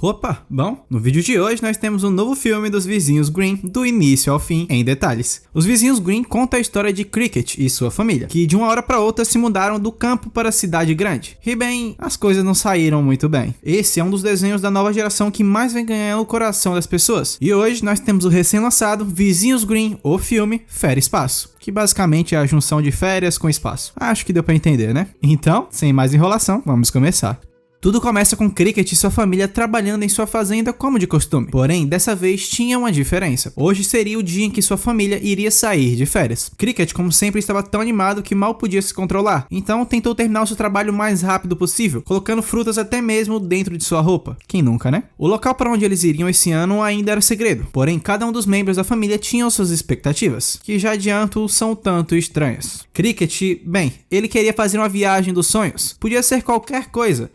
Opa, bom, no vídeo de hoje nós temos um novo filme dos vizinhos Green, do início ao fim, em detalhes. Os vizinhos Green contam a história de Cricket e sua família, que de uma hora para outra se mudaram do campo para a cidade grande. E bem, as coisas não saíram muito bem. Esse é um dos desenhos da nova geração que mais vem ganhando o coração das pessoas. E hoje nós temos o recém-lançado Vizinhos Green, o filme Fera Espaço, que basicamente é a junção de férias com espaço. Acho que deu pra entender, né? Então, sem mais enrolação, vamos começar. Tudo começa com Cricket e sua família trabalhando em sua fazenda como de costume. Porém, dessa vez tinha uma diferença. Hoje seria o dia em que sua família iria sair de férias. Cricket, como sempre, estava tão animado que mal podia se controlar. Então, tentou terminar o seu trabalho o mais rápido possível, colocando frutas até mesmo dentro de sua roupa. Quem nunca, né? O local para onde eles iriam esse ano ainda era segredo. Porém, cada um dos membros da família tinha suas expectativas, que já adianto são tanto estranhas. Cricket, bem, ele queria fazer uma viagem dos sonhos. Podia ser qualquer coisa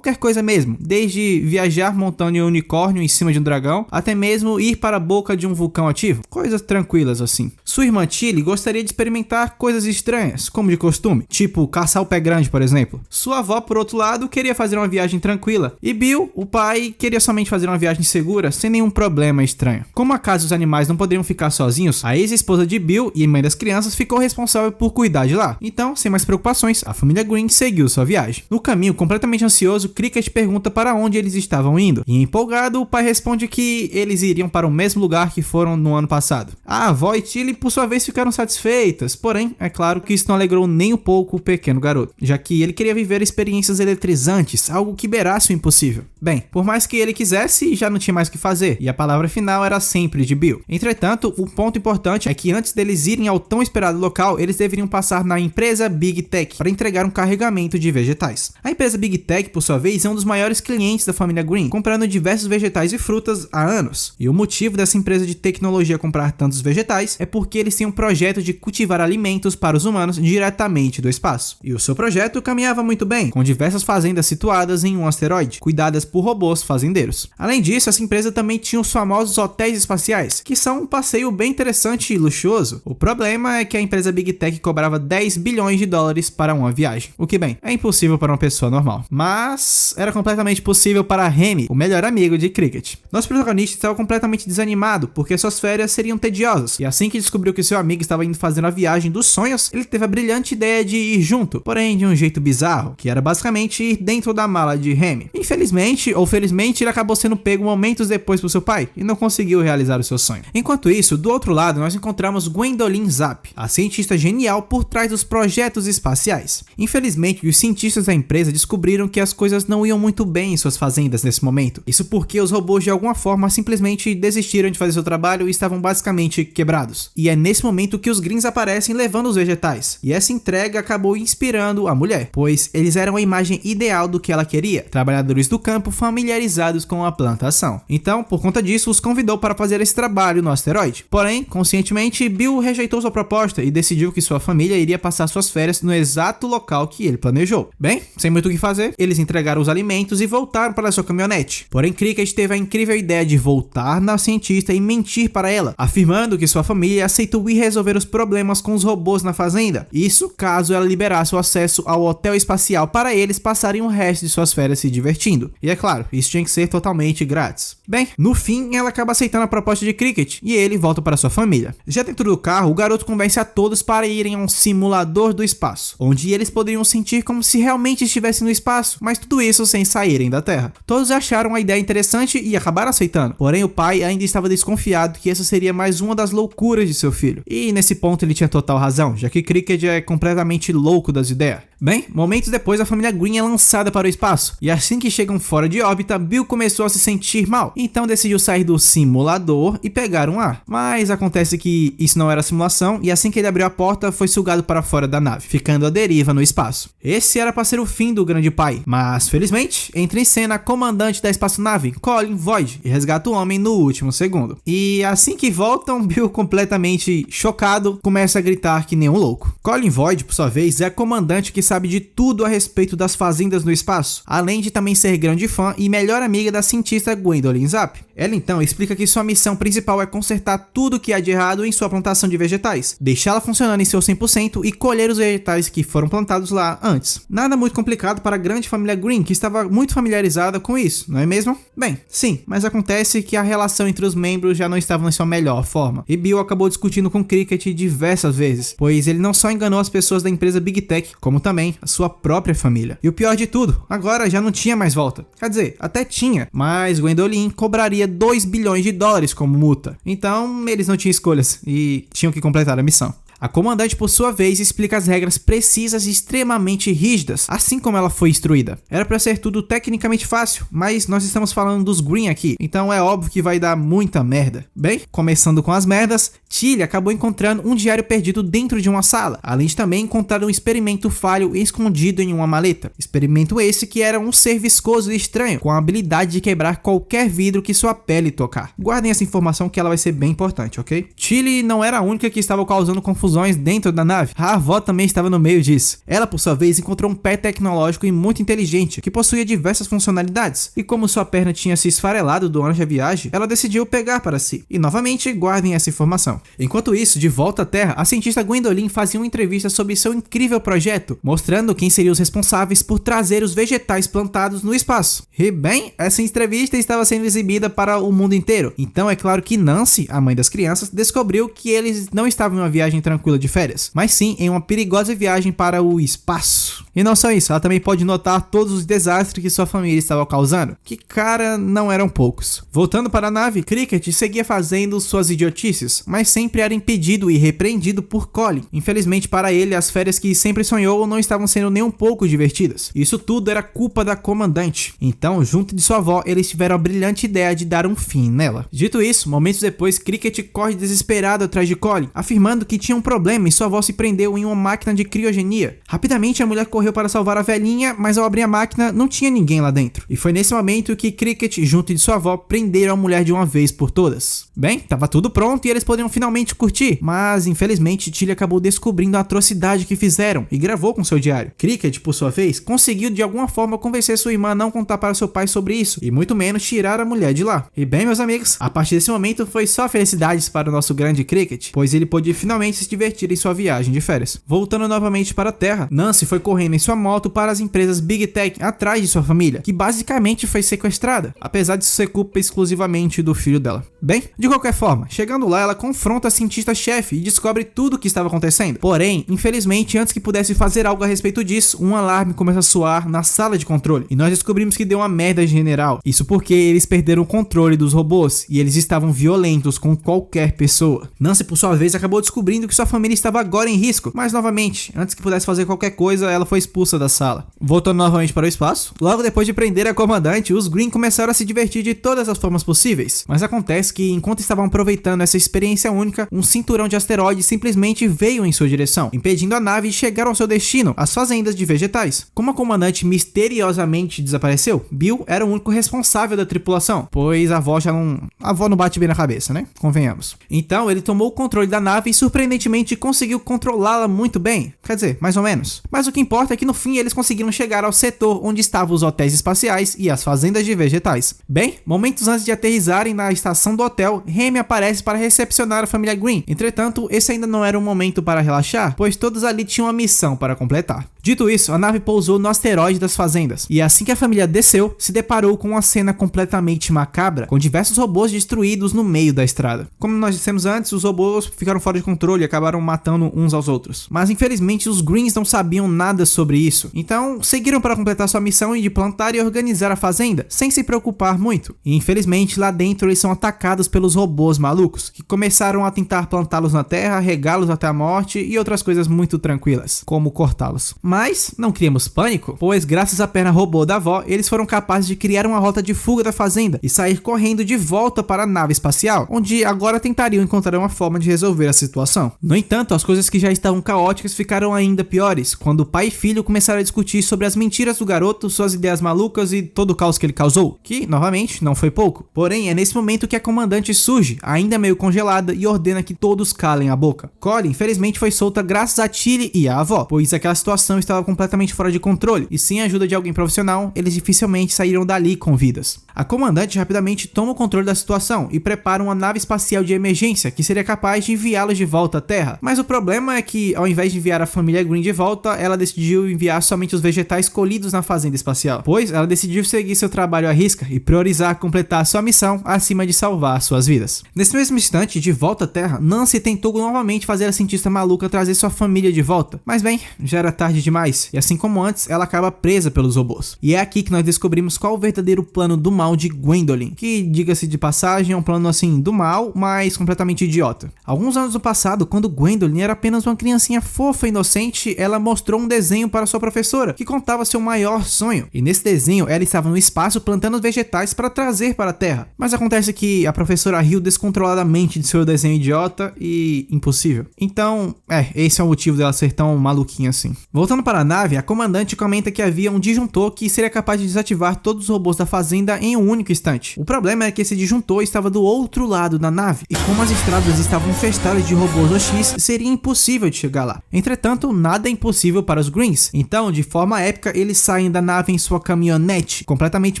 mesmo, desde viajar montando um unicórnio em cima de um dragão, até mesmo ir para a boca de um vulcão ativo, coisas tranquilas assim. Sua irmã Tilly gostaria de experimentar coisas estranhas, como de costume, tipo caçar o pé grande, por exemplo. Sua avó, por outro lado, queria fazer uma viagem tranquila, e Bill, o pai, queria somente fazer uma viagem segura, sem nenhum problema estranho. Como acaso os animais não poderiam ficar sozinhos, a ex-esposa de Bill e mãe das crianças ficou responsável por cuidar de lá. Então, sem mais preocupações, a família Green seguiu sua viagem. No caminho, completamente ansioso, Cricket pergunta para onde eles estavam indo, e empolgado, o pai responde que eles iriam para o mesmo lugar que foram no ano passado. A avó e Tilly, por sua vez, ficaram satisfeitas, porém, é claro que isso não alegrou nem um pouco o pequeno garoto, já que ele queria viver experiências eletrizantes, algo que beirasse o impossível. Bem, por mais que ele quisesse, já não tinha mais o que fazer, e a palavra final era sempre de Bill. Entretanto, o ponto importante é que antes deles irem ao tão esperado local, eles deveriam passar na empresa Big Tech para entregar um carregamento de vegetais. A empresa Big Tech, por sua vez, é um dos maiores clientes da família Green, comprando diversos vegetais e frutas há anos. E o motivo dessa empresa de tecnologia comprar tantos vegetais é porque eles têm um projeto de cultivar alimentos para os humanos diretamente do espaço. E o seu projeto caminhava muito bem, com diversas fazendas situadas em um asteroide, cuidadas por robôs fazendeiros. Além disso, essa empresa também tinha os famosos hotéis espaciais, que são um passeio bem interessante e luxuoso. O problema é que a empresa Big Tech cobrava 10 bilhões de dólares para uma viagem, o que, bem, é impossível para uma pessoa normal. Mas era completamente possível para Remy, o melhor amigo de Cricket. Nosso protagonista estava completamente desanimado porque suas férias seriam tediosas, e assim que descobriu que seu amigo estava indo fazer a viagem dos sonhos, ele teve a brilhante ideia de ir junto, porém de um jeito bizarro, que era basicamente ir dentro da mala de Remy. Infelizmente, ou felizmente, ele acabou sendo pego momentos depois por seu pai, e não conseguiu realizar o seu sonho. Enquanto isso, do outro lado, nós encontramos Gwendolyn Zapp, a cientista genial por trás dos projetos espaciais. Infelizmente, os cientistas da empresa descobriram que as coisas não iam muito bem em suas fazendas nesse momento. Isso porque os robôs de alguma forma simplesmente desistiram de fazer seu trabalho e estavam basicamente quebrados. E é nesse momento que os Greens aparecem levando os vegetais. E essa entrega acabou inspirando a mulher, pois eles eram a imagem ideal do que ela queria, trabalhadores do campo familiarizados com a plantação. Então, por conta disso, os convidou para fazer esse trabalho no asteroide. Porém, conscientemente, Bill rejeitou sua proposta e decidiu que sua família iria passar suas férias no exato local que ele planejou. Bem, sem muito o que fazer, eles entregaram os alimentos e voltaram para sua caminhonete. Porém, Cricket teve a incrível ideia de voltar na cientista e mentir para ela, afirmando que sua família aceitou ir resolver os problemas com os robôs na fazenda. Isso caso ela liberasse o acesso ao hotel espacial para eles passarem o resto de suas férias se divertindo. E é claro, isso tinha que ser totalmente grátis. Bem, no fim, ela acaba aceitando a proposta de Cricket e ele volta para sua família. Já dentro do carro, o garoto convence a todos para irem a um simulador do espaço, onde eles poderiam sentir como se realmente estivessem no espaço, mas tudo isso sem saírem da Terra. Todos acharam a ideia interessante e acabaram aceitando, porém o pai ainda estava desconfiado que essa seria mais uma das loucuras de seu filho. E nesse ponto ele tinha total razão, já que Cricket é completamente louco das ideias. Bem, momentos depois a família Green é lançada para o espaço, e assim que chegam fora de órbita, Bill começou a se sentir mal, então decidiu sair do simulador e pegar um ar. Mas acontece que isso não era simulação, e assim que ele abriu a porta, foi sugado para fora da nave, ficando à deriva no espaço. Esse era para ser o fim do grande pai, mas felizmente, entra em cena a comandante da espaçonave, Colin Void, e resgata o homem no último segundo. E assim que voltam, Bill, completamente chocado, começa a gritar que nem um louco. Colin Void, por sua vez, é a comandante que sabe de tudo a respeito das fazendas no espaço, além de também ser grande fã e melhor amiga da cientista Gwendolyn Zapp. Ela então explica que sua missão principal é consertar tudo que há de errado em sua plantação de vegetais, deixá-la funcionando em seu 100% e colher os vegetais que foram plantados lá antes. Nada muito complicado para a grande família Green, que que estava muito familiarizada com isso, não é mesmo? Bem, sim, mas acontece que a relação entre os membros já não estava em sua melhor forma, e Bill acabou discutindo com Cricket diversas vezes, pois ele não só enganou as pessoas da empresa Big Tech, como também a sua própria família. E o pior de tudo, agora já não tinha mais volta. Quer dizer, até tinha, mas Gwendolyn cobraria 2 bilhões de dólares como multa. Então, eles não tinham escolhas e tinham que completar a missão. A comandante, por sua vez, explica as regras precisas e extremamente rígidas, assim como ela foi instruída. Era pra ser tudo tecnicamente fácil, mas nós estamos falando dos Green aqui, então é óbvio que vai dar muita merda. Bem, começando com as merdas, Tilly acabou encontrando um diário perdido dentro de uma sala, além de também encontrar um experimento falho escondido em uma maleta. Experimento esse que era um ser viscoso e estranho, com a habilidade de quebrar qualquer vidro que sua pele tocar. Guardem essa informação que ela vai ser bem importante, ok? Tilly não era a única que estava causando confusão dentro da nave. A avó também estava no meio disso. Ela, por sua vez, encontrou um pé tecnológico e muito inteligente, que possuía diversas funcionalidades, e como sua perna tinha se esfarelado durante a viagem, ela decidiu pegar para si. E novamente, guardem essa informação. Enquanto isso, de volta à Terra, a cientista Gwendolyn fazia uma entrevista sobre seu incrível projeto, mostrando quem seriam os responsáveis por trazer os vegetais plantados no espaço. E bem, essa entrevista estava sendo exibida para o mundo inteiro, então é claro que Nancy, a mãe das crianças, descobriu que eles não estavam em uma viagem tranquila de férias, mas sim em uma perigosa viagem para o espaço. E não só isso, ela também pode notar todos os desastres que sua família estava causando, que cara, não eram poucos. Voltando para a nave, Cricket seguia fazendo suas idiotices, mas sempre era impedido e repreendido por Colin. Infelizmente para ele, as férias que sempre sonhou não estavam sendo nem um pouco divertidas. Isso tudo era culpa da comandante. Então, junto de sua avó, eles tiveram a brilhante ideia de dar um fim nela. Dito isso, momentos depois, Cricket corre desesperado atrás de Colin, afirmando que tinha um problema e sua avó se prendeu em uma máquina de criogenia. Rapidamente a mulher correu para salvar a velhinha, mas ao abrir a máquina não tinha ninguém lá dentro. E foi nesse momento que Cricket, junto de sua avó, prenderam a mulher de uma vez por todas. Bem, tava tudo pronto e eles poderiam finalmente curtir, mas infelizmente Tilly acabou descobrindo a atrocidade que fizeram e gravou com seu diário. Cricket, por sua vez, conseguiu de alguma forma convencer sua irmã a não contar para seu pai sobre isso, e muito menos tirar a mulher de lá. E bem, meus amigos, a partir desse momento foi só felicidades para o nosso grande Cricket, pois ele pôde finalmente se divertir em sua viagem de férias. Voltando novamente para a Terra, Nancy foi correndo em sua moto para as empresas Big Tech atrás de sua família, que basicamente foi sequestrada, apesar de ser culpa exclusivamente do filho dela. Bem, de qualquer forma, chegando lá ela confronta a cientista-chefe e descobre tudo o que estava acontecendo. Porém, infelizmente, antes que pudesse fazer algo a respeito disso, um alarme começa a soar na sala de controle, e nós descobrimos que deu uma merda general. Isso porque eles perderam o controle dos robôs, e eles estavam violentos com qualquer pessoa. Nancy, por sua vez, acabou descobrindo que sua família estava agora em risco, mas novamente, antes que pudesse fazer qualquer coisa, ela foi expulsa da sala. Voltando novamente para o espaço, logo depois de prender a comandante, os Green começaram a se divertir de todas as formas possíveis, mas acontece que enquanto estavam aproveitando essa experiência única, um cinturão de asteroides simplesmente veio em sua direção, impedindo a nave de chegar ao seu destino, as fazendas de vegetais. Como a comandante misteriosamente desapareceu, Bill era o único responsável da tripulação, pois a avó não bate bem na cabeça, né? Convenhamos. Então ele tomou o controle da nave e surpreendentemente conseguiu controlá-la muito bem, quer dizer, mais ou menos. Mas o que importa é que no fim eles conseguiram chegar ao setor onde estavam os hotéis espaciais e as fazendas de vegetais. Bem, momentos antes de aterrissarem na estação do hotel, Remy aparece para recepcionar a família Green. Entretanto, esse ainda não era um momento para relaxar, pois todos ali tinham uma missão para completar. Dito isso, a nave pousou no asteroide das fazendas, e assim que a família desceu, se deparou com uma cena completamente macabra, com diversos robôs destruídos no meio da estrada. Como nós dissemos antes, os robôs ficaram fora de controle e acabaram matando uns aos outros. Mas infelizmente os Greens não sabiam nada sobre isso, então seguiram para completar sua missão de plantar e organizar a fazenda, sem se preocupar muito. E infelizmente lá dentro eles são atacados pelos robôs malucos, que começaram a tentar plantá-los na terra, regá-los até a morte e outras coisas muito tranquilas, como cortá-los. Mas não criamos pânico, pois graças à perna robô da avó, eles foram capazes de criar uma rota de fuga da fazenda e sair correndo de volta para a nave espacial, onde agora tentariam encontrar uma forma de resolver a situação. No entanto, as coisas que já estavam caóticas ficaram ainda piores, quando pai e filho começaram a discutir sobre as mentiras do garoto, suas ideias malucas e todo o caos que ele causou, que, novamente, não foi pouco. Porém, é nesse momento que a comandante surge, ainda meio congelada, e ordena que todos calem a boca. Colin, infelizmente, foi solta graças a Tilly e a avó, pois aquela situação estava completamente fora de controle, e sem a ajuda de alguém profissional, eles dificilmente saíram dali com vidas. A comandante rapidamente toma o controle da situação e prepara uma nave espacial de emergência que seria capaz de enviá-los de volta à Terra. Mas o problema é que, ao invés de enviar a família Green de volta, ela decidiu enviar somente os vegetais colhidos na fazenda espacial, pois ela decidiu seguir seu trabalho à risca e priorizar completar sua missão acima de salvar suas vidas. Nesse mesmo instante, de volta à Terra, Nancy tentou novamente fazer a cientista maluca trazer sua família de volta, mas bem, já era tarde demais, e assim como antes, ela acaba presa pelos robôs. E é aqui que nós descobrimos qual o verdadeiro plano do mal de Gwendolyn, que, diga-se de passagem, é um plano assim do mal, mas completamente idiota. Alguns anos no passado, quando Gwendolyn era apenas uma criancinha fofa e inocente, ela mostrou um desenho para sua professora, que contava seu maior sonho, e nesse desenho ela estava no espaço plantando vegetais para trazer para a Terra. Mas acontece que a professora riu descontroladamente de seu desenho idiota e impossível. Então, esse é o motivo dela ser tão maluquinha assim. Voltando para a nave, a comandante comenta que havia um disjuntor que seria capaz de desativar todos os robôs da fazenda em um único instante. O problema é que esse disjuntor estava do outro lado da nave, e como as estradas estavam infestadas de robôs OX, seria impossível de chegar lá. Entretanto, nada é impossível para os Greens, então, de forma épica, eles saem da nave em sua caminhonete, completamente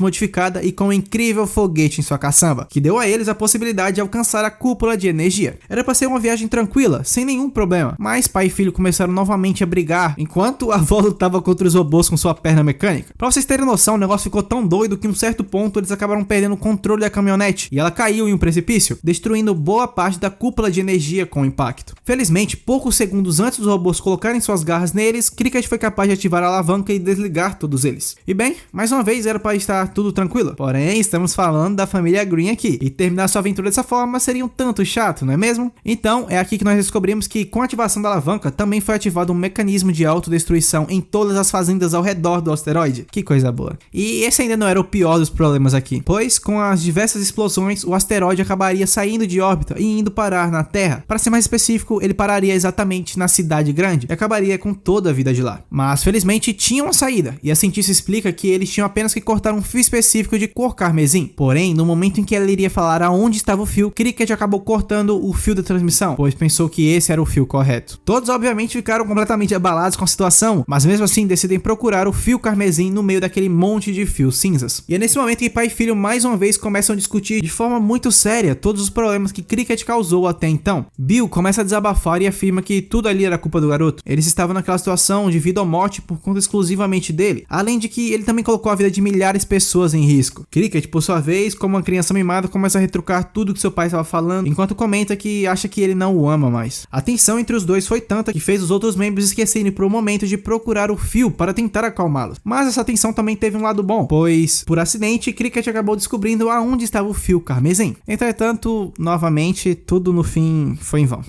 modificada e com um incrível foguete em sua caçamba, que deu a eles a possibilidade de alcançar a cúpula de energia. Era para ser uma viagem tranquila, sem nenhum problema, mas pai e filho começaram novamente a brigar, enquanto a avó lutava contra os robôs com sua perna mecânica. Pra vocês terem noção, o negócio ficou tão doido que em um certo ponto eles acabaram perdendo o controle da caminhonete, e ela caiu em um precipício, destruindo boa parte da cúpula de energia com o impacto. Felizmente, poucos segundos antes dos robôs colocarem suas garras neles, Cricket foi capaz de ativar a alavanca e desligar todos eles. E bem, mais uma vez era para estar tudo tranquilo, porém estamos falando da família Green aqui, e terminar sua aventura dessa forma seria um tanto chato, não é mesmo? Então, é aqui que nós descobrimos que com a ativação da alavanca também foi ativado um mecanismo de autodestruição em todas as fazendas ao redor do asteroide. Que coisa boa. E esse ainda não era o pior dos problemas aqui, pois com as diversas explosões, o asteroide acabaria saindo de órbita e indo parar na Terra. Para ser mais específico, ele pararia exatamente na cidade grande e acabaria com toda a vida de lá. Mas felizmente tinha uma saída, e a cientista explica que eles tinham apenas que cortar um fio específico de cor carmesim. Porém, no momento em que ela iria falar aonde estava o fio, Cricket acabou cortando o fio da transmissão, pois pensou que esse era o fio correto. Todos obviamente ficaram completamente abalados com a situação, mas mesmo assim decidem procurar o fio carmesim no meio daquele monte de fios cinzas. E é nesse momento que pai e filho mais uma vez começam a discutir de forma muito séria todos os problemas que Cricket causou até então. Bill começa a desabafar e afirma que tudo ali era culpa do garoto. Eles estavam naquela situação de vida ou morte por conta exclusivamente dele, além de que ele também colocou a vida de milhares de pessoas em risco. Cricket, por sua vez, como uma criança mimada, começa a retrucar tudo que seu pai estava falando, enquanto comenta que acha que ele não o ama mais. A tensão entre os dois foi tanta que fez os outros membros esquecerem por um momento de procurar o fio para tentar acalmá-los. Mas essa tensão também teve um lado bom, pois, por acidente, Cricket acabou descobrindo aonde estava o fio carmesim. Entretanto, novamente, tudo no fim foi em vão.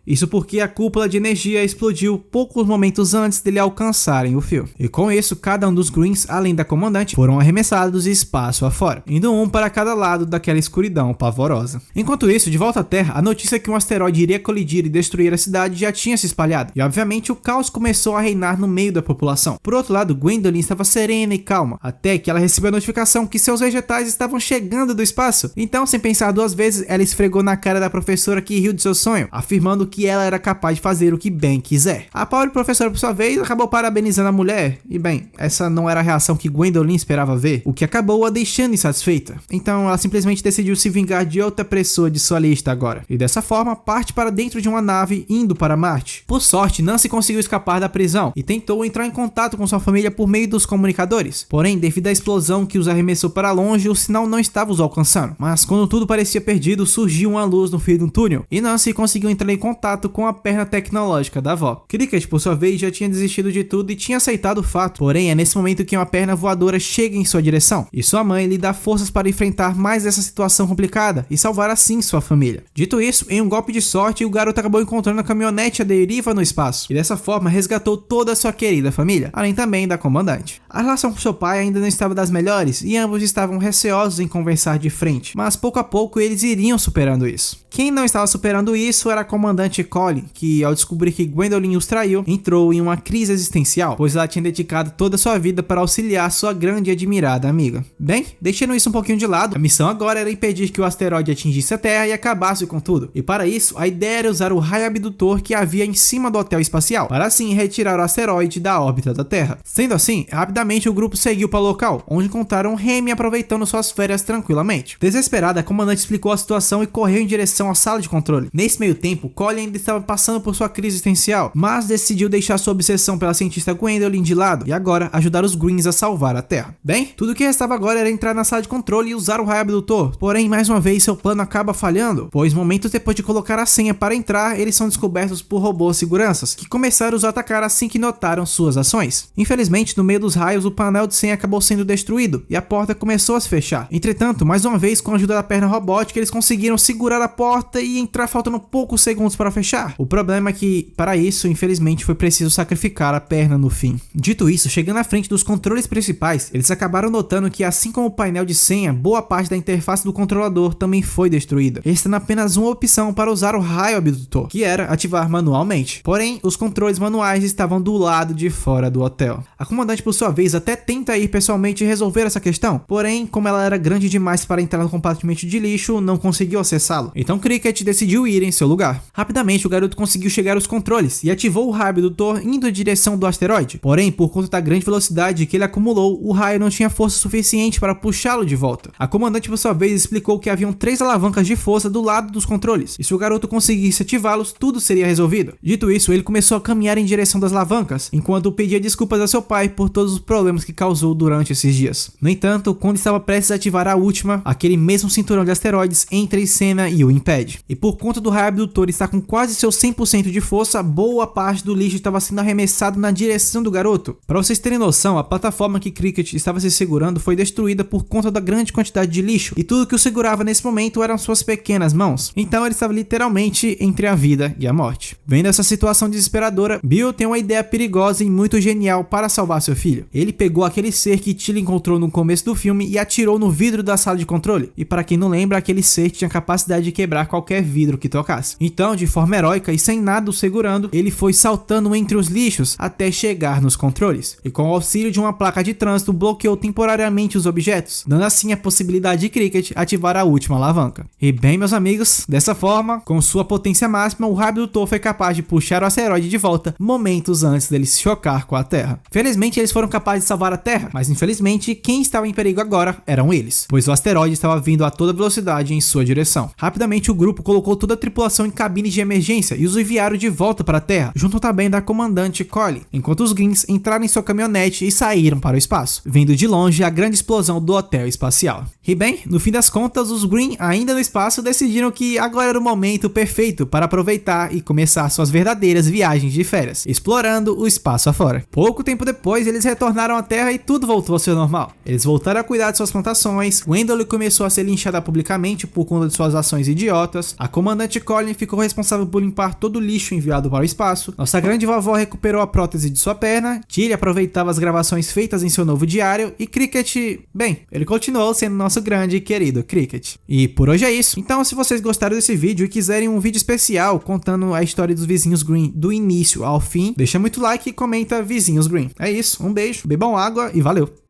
Isso porque a cúpula de energia explodiu poucos momentos antes dele alcançarem o fio. E com isso, cada um dos Greens, além da comandante, foram arremessados espaço afora, indo um para cada lado daquela escuridão pavorosa. Enquanto isso, de volta à Terra, a notícia que um asteroide iria colidir e destruir a cidade já tinha se espalhado, e obviamente o caos começou a reinar no meio da população. Por outro lado, Gwendolyn estava serena e calma, até que ela recebeu a notificação que seus vegetais estavam chegando do espaço. Então, sem pensar duas vezes, ela esfregou na cara da professora que riu de seu sonho, afirmando que ela era capaz de fazer o que bem quiser. A pobre professora, por sua vez, acabou parabenizando a mulher, e bem, essa não era a reação que Gwendolyn esperava ver, o que acabou a deixando insatisfeita. Então ela simplesmente decidiu se vingar de outra pessoa de sua lista agora, e dessa forma parte para dentro de uma nave indo para Marte. Por sorte, Nancy conseguiu escapar da prisão e tentou entrar em contato com sua família por meio dos comunicadores. Porém, devido à explosão que os arremessou para longe, o sinal não estava os alcançando. Mas quando tudo parecia perdido, surgiu uma luz no fio de um túnel, e Nancy conseguiu entrar em contato com a perna tecnológica da avó. Cricket, por sua vez, já tinha desistido de tudo e tinha aceitado o fato. Porém, é nesse momento que uma perna voadora chega em sua direção, e sua mãe lhe dá forças para enfrentar mais essa situação complicada e salvar assim sua família. Dito isso, em um golpe de sorte, o garoto acabou encontrando a caminhonete à deriva no espaço, e dessa forma resgatou toda a sua querida família, além também da comandante. A relação com seu pai ainda não estava das melhores, e ambos estavam receosos em conversar de frente, mas pouco a pouco eles iriam superando isso. Quem não estava superando isso era a comandante comandante Colin, que ao descobrir que Gwendolyn os traiu, entrou em uma crise existencial, pois ela tinha dedicado toda a sua vida para auxiliar sua grande e admirada amiga. Bem, deixando isso um pouquinho de lado, a missão agora era impedir que o asteroide atingisse a Terra e acabasse com tudo. E para isso, a ideia era usar o raio abdutor que havia em cima do hotel espacial, para assim retirar o asteroide da órbita da Terra. Sendo assim, rapidamente o grupo seguiu para o local, onde encontraram Remy aproveitando suas férias tranquilamente. Desesperada, a comandante explicou a situação e correu em direção à sala de controle. Nesse meio tempo, Colin ainda estava passando por sua crise existencial, mas decidiu deixar sua obsessão pela cientista Gwendolyn de lado e agora ajudar os Greens a salvar a Terra. Bem, tudo o que restava agora era entrar na sala de controle e usar o raio abdutor. Porém, mais uma vez, seu plano acaba falhando, pois momentos depois de colocar a senha para entrar, eles são descobertos por robôs seguranças, que começaram a os atacar assim que notaram suas ações. Infelizmente, no meio dos raios, o painel de senha acabou sendo destruído e a porta começou a se fechar. Entretanto, mais uma vez, com a ajuda da perna robótica, eles conseguiram segurar a porta e entrar faltando poucos segundos para fechar. O problema é que, para isso, infelizmente, foi preciso sacrificar a perna no fim. Dito isso, chegando à frente dos controles principais, eles acabaram notando que, assim como o painel de senha, boa parte da interface do controlador também foi destruída, restando apenas uma opção para usar o raio abdutor, que era ativar manualmente. Porém, os controles manuais estavam do lado de fora do hotel. A comandante, por sua vez, até tenta ir pessoalmente resolver essa questão, porém, como ela era grande demais para entrar no compartimento de lixo, não conseguiu acessá-lo. Então Cricket decidiu ir em seu lugar. Rapidamente, o garoto conseguiu chegar aos controles e ativou o raio abdutor indo em direção do asteroide. Porém, por conta da grande velocidade que ele acumulou, o raio não tinha força suficiente para puxá-lo de volta. A comandante, por sua vez, explicou que haviam 3 alavancas de força do lado dos controles, e se o garoto conseguisse ativá-los, tudo seria resolvido. Dito isso, ele começou a caminhar em direção das alavancas, enquanto pedia desculpas a seu pai por todos os problemas que causou durante esses dias. No entanto, quando estava prestes a ativar a última, aquele mesmo cinturão de asteroides entra em cena e o impede. E por conta do raio abdutor estar com quase seu 100% de força, boa parte do lixo estava sendo arremessado na direção do garoto. Para vocês terem noção, a plataforma que Cricket estava se segurando foi destruída por conta da grande quantidade de lixo, e tudo que o segurava nesse momento eram suas pequenas mãos. Então ele estava literalmente entre a vida e a morte. Vendo essa situação desesperadora, Bill tem uma ideia perigosa e muito genial para salvar seu filho. Ele pegou aquele ser que Tilly encontrou no começo do filme e atirou no vidro da sala de controle. E para quem não lembra, aquele ser tinha capacidade de quebrar qualquer vidro que tocasse. Então, de forma heróica e sem nada o segurando, ele foi saltando entre os lixos até chegar nos controles. E com o auxílio de uma placa de trânsito, bloqueou temporariamente os objetos, dando assim a possibilidade de Cricket ativar a última alavanca. E bem, meus amigos, dessa forma, com sua potência máxima, o raio abdutor foi capaz de puxar o asteroide de volta momentos antes dele se chocar com a Terra. Felizmente, eles foram capazes de salvar a Terra, mas infelizmente, quem estava em perigo agora eram eles, pois o asteroide estava vindo a toda velocidade em sua direção. Rapidamente, o grupo colocou toda a tripulação em cabines de emergência e os enviaram de volta para a Terra, junto também da comandante Colin, enquanto os Greens entraram em sua caminhonete e saíram para o espaço, vendo de longe a grande explosão do hotel espacial. E bem, no fim das contas, os Green, ainda no espaço, decidiram que agora era o momento perfeito para aproveitar e começar suas verdadeiras viagens de férias, explorando o espaço afora. Pouco tempo depois, eles retornaram à Terra e tudo voltou ao seu normal. Eles voltaram a cuidar de suas plantações, Gwendolyn começou a ser linchada publicamente por conta de suas ações idiotas, a comandante Colin ficou responsável por limpar todo o lixo enviado para o espaço, nossa grande vovó recuperou a prótese de sua perna, Tilly aproveitava as gravações feitas em seu novo diário e Cricket, bem, ele continuou sendo nosso grande e querido Cricket. E por hoje é isso. Então, se vocês gostaram desse vídeo e quiserem um vídeo especial contando a história dos vizinhos Green do início ao fim, deixa muito like e comenta vizinhos Green. É isso, um beijo, bebam água e valeu!